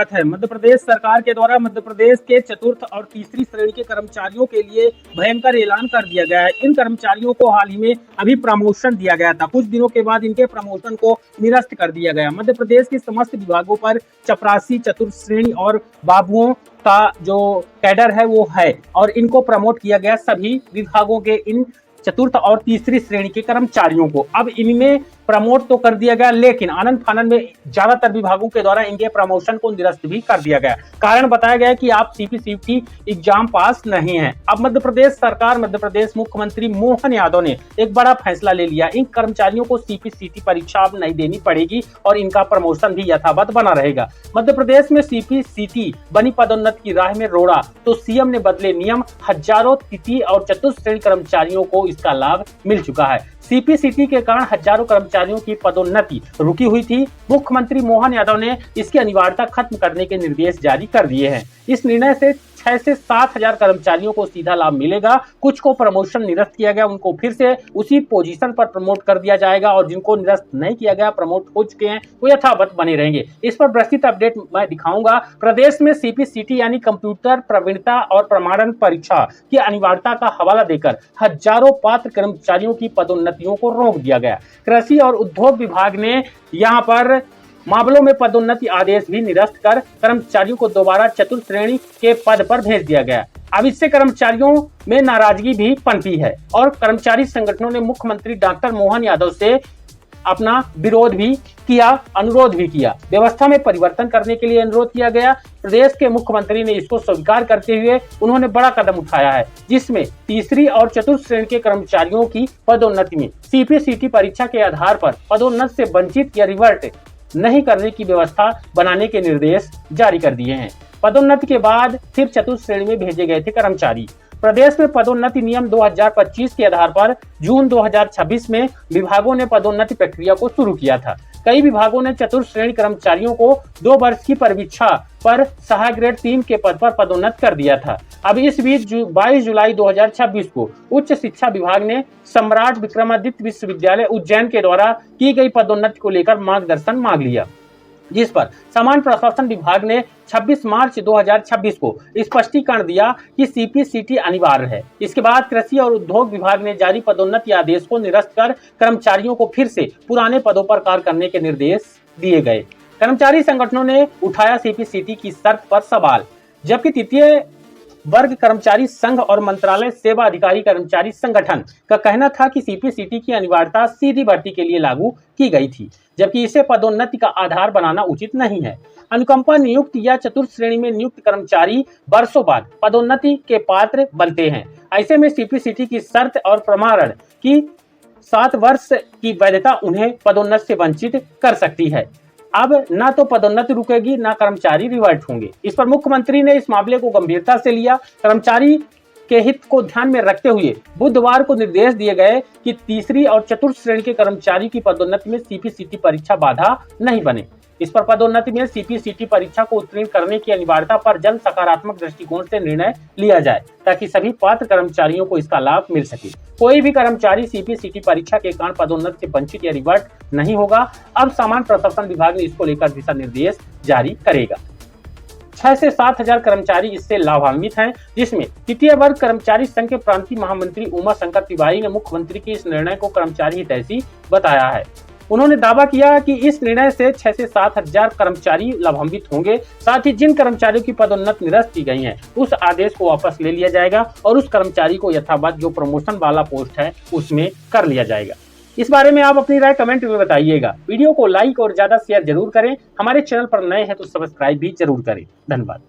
स्वागत है। मध्य प्रदेश सरकार के द्वारा मध्य प्रदेश के चतुर्थ और तीसरी श्रेणी के कर्मचारियों के लिए भयंकर ऐलान कर दिया गया है। इन कर्मचारियों को हाल ही में अभी प्रमोशन दिया गया था। कुछ दिनों के बाद इनके प्रमोशन को निरस्त कर दिया गया। मध्य प्रदेश के समस्त विभागों पर चपरासी, चतुर्थ श्रेणी और बाबुओं का जो कैडर है वो है और इनको प्रमोट किया गया सभी विभागों के इन चतुर्थ और तीसरी श्रेणी के कर्मचारियों को। अब इनमें प्रमोट तो कर दिया गया, लेकिन आनंद फानन में ज्यादातर विभागों के द्वारा इनके प्रमोशन को निरस्त भी कर दिया गया। कारण बताया गया कि आप सीपीसीटी एग्जाम पास नहीं है। अब मध्य प्रदेश सरकार, मध्य प्रदेश मुख्यमंत्री मोहन यादव ने एक बड़ा फैसला ले लिया। इन कर्मचारियों को सीपीसीटी परीक्षा अब नहीं देनी पड़ेगी और इनका प्रमोशन भी यथावत बना रहेगा। मध्य प्रदेश में सीपीसीटी बनी पदोन्नति की राह में रोड़ा तो सीएम ने बदले नियम। हजारों तृतीय और चतुर्थ श्रेणी कर्मचारियों को इसका लाभ मिल चुका है। सीपीसीटी के कारण हजारों कर्मचारियों की पदोन्नति रुकी हुई थी। मुख्यमंत्री मोहन यादव ने इसकी अनिवार्यता खत्म करने के निर्देश जारी कर दिए हैं। इस निर्णय से 6 से 7 हजार कर्मचारियों को सीधा लाभ मिलेगा। कुछ को प्रमोशन निरस्त किया गया, उनको फिर से उसी पोजीशन पर प्रमोट कर दिया जाएगा और जिनको निरस्त नहीं किया गया, प्रमोट हो चुके हैं, वो यथावत बने रहेंगे। इस पर विस्तृत अपडेट मैं दिखाऊंगा। प्रदेश में सीपीसीटी यानी कंप्यूटर प्रवीणता और प्रमाणन परीक्षा की अनिवार्यता का हवाला देकर हजारों पात्र कर्मचारियों की पदोन्नतियों को रोक दिया गया। कृषि और उद्योग विभाग ने यहाँ पर मामलों में पदोन्नति आदेश भी निरस्त कर कर्मचारियों को दोबारा चतुर्थ श्रेणी के पद पर भेज दिया गया। अब इससे कर्मचारियों में नाराजगी भी पनपी है और कर्मचारी संगठनों ने मुख्यमंत्री डॉक्टर मोहन यादव से अपना विरोध भी किया, अनुरोध भी किया। व्यवस्था में परिवर्तन करने के लिए अनुरोध किया गया। प्रदेश के मुख्यमंत्री ने इसको स्वीकार करते हुए उन्होंने बड़ा कदम उठाया है, जिसमें तीसरी और चतुर्थ श्रेणी के कर्मचारियों की पदोन्नति में सीपीसीटी परीक्षा के आधार पर पदोन्नति से वंचित या रिवर्ट नहीं करने की व्यवस्था बनाने के निर्देश जारी कर दिए हैं। पदोन्नति के बाद फिर चतुर्थ श्रेणी में भेजे गए थे कर्मचारी। प्रदेश में पदोन्नति नियम 2025 के आधार पर जून 2026 में विभागों ने पदोन्नति प्रक्रिया को शुरू किया था। कई विभागों ने चतुर्थ श्रेणी कर्मचारियों को 2 वर्ष की परीक्षा पर सहायक ग्रेड 3 के पद पर पदोन्नत कर दिया था। अब इस बीच 22 जुलाई 2026 को उच्च शिक्षा विभाग ने सम्राट विक्रमादित्य विश्वविद्यालय उज्जैन के द्वारा की गई पदोन्नति को लेकर मार्गदर्शन मांग लिया, जिस पर सामान्य प्रशासन विभाग ने 26 मार्च 2026 को स्पष्टीकरण दिया कि सीपीसीटी अनिवार्य है। इसके बाद कृषि और उद्योग विभाग ने जारी पदोन्नति आदेश को निरस्त कर कर्मचारियों को फिर से पुराने पदों पर कार्य करने के निर्देश दिए गए। कर्मचारी संगठनों ने उठाया सीपीसीटी की शर्त पर सवाल, जबकि तृतीय वर्ग कर्मचारी संघ और मंत्रालय सेवा अधिकारी कर्मचारी संगठन का कहना था कि सीपीसीटी की अनिवार्यता सीधी भर्ती के लिए लागू की गई थी, जबकि इसे पदोन्नति का आधार बनाना उचित नहीं है। अनुकंपा नियुक्त या चतुर्थ श्रेणी में नियुक्त कर्मचारी वर्षों बाद पदोन्नति के पात्र बनते हैं। ऐसे में सीपीसीटी की शर्त और प्रमाणन की 7 वर्ष की वैधता उन्हें पदोन्नति से वंचित कर सकती है। अब ना तो पदोन्नति रुकेगी, ना कर्मचारी रिवर्ट होंगे। इस पर मुख्यमंत्री ने इस मामले को गंभीरता से लिया। कर्मचारी के हित को ध्यान में रखते हुए बुधवार को निर्देश दिए गए कि तीसरी और चतुर्थ श्रेणी के कर्मचारी की पदोन्नति में सीपीसीटी परीक्षा बाधा नहीं बने। इस पर पदोन्नति में सीपीसीटी परीक्षा को उत्तीर्ण करने की अनिवार्यता पर जल्द सकारात्मक दृष्टिकोण से निर्णय लिया जाए, ताकि सभी पात्र कर्मचारियों को इसका लाभ मिल सके। कोई भी कर्मचारी सीपीसीटी परीक्षा के कारण पदोन्नति से वंचित या रिवर्ट नहीं होगा। अब सामान्य प्रशासन विभाग ने इसको लेकर दिशा निर्देश जारी करेगा। 6 से 7 हजार कर्मचारी इससे लाभान्वित हैं, जिसमें तृतीय वर्ग कर्मचारी संघ के प्रांतीय महामंत्री उमा शंकर तिवारी ने मुख्यमंत्री के इस निर्णय को कर्मचारी हितैषी बताया है। उन्होंने दावा किया कि इस निर्णय से 6 से 7 हजार कर्मचारी लाभान्वित होंगे। साथ ही जिन कर्मचारियों की पदोन्नति निरस्त की गई है, उस आदेश को वापस ले लिया जाएगा और उस कर्मचारी को यथावत जो प्रमोशन वाला पोस्ट है उसमें कर लिया जाएगा। इस बारे में आप अपनी राय कमेंट में बताइएगा। वीडियो को लाइक और ज्यादा शेयर जरूर करें। हमारे चैनल पर नए हैं तो सब्सक्राइब भी जरूर करें। धन्यवाद।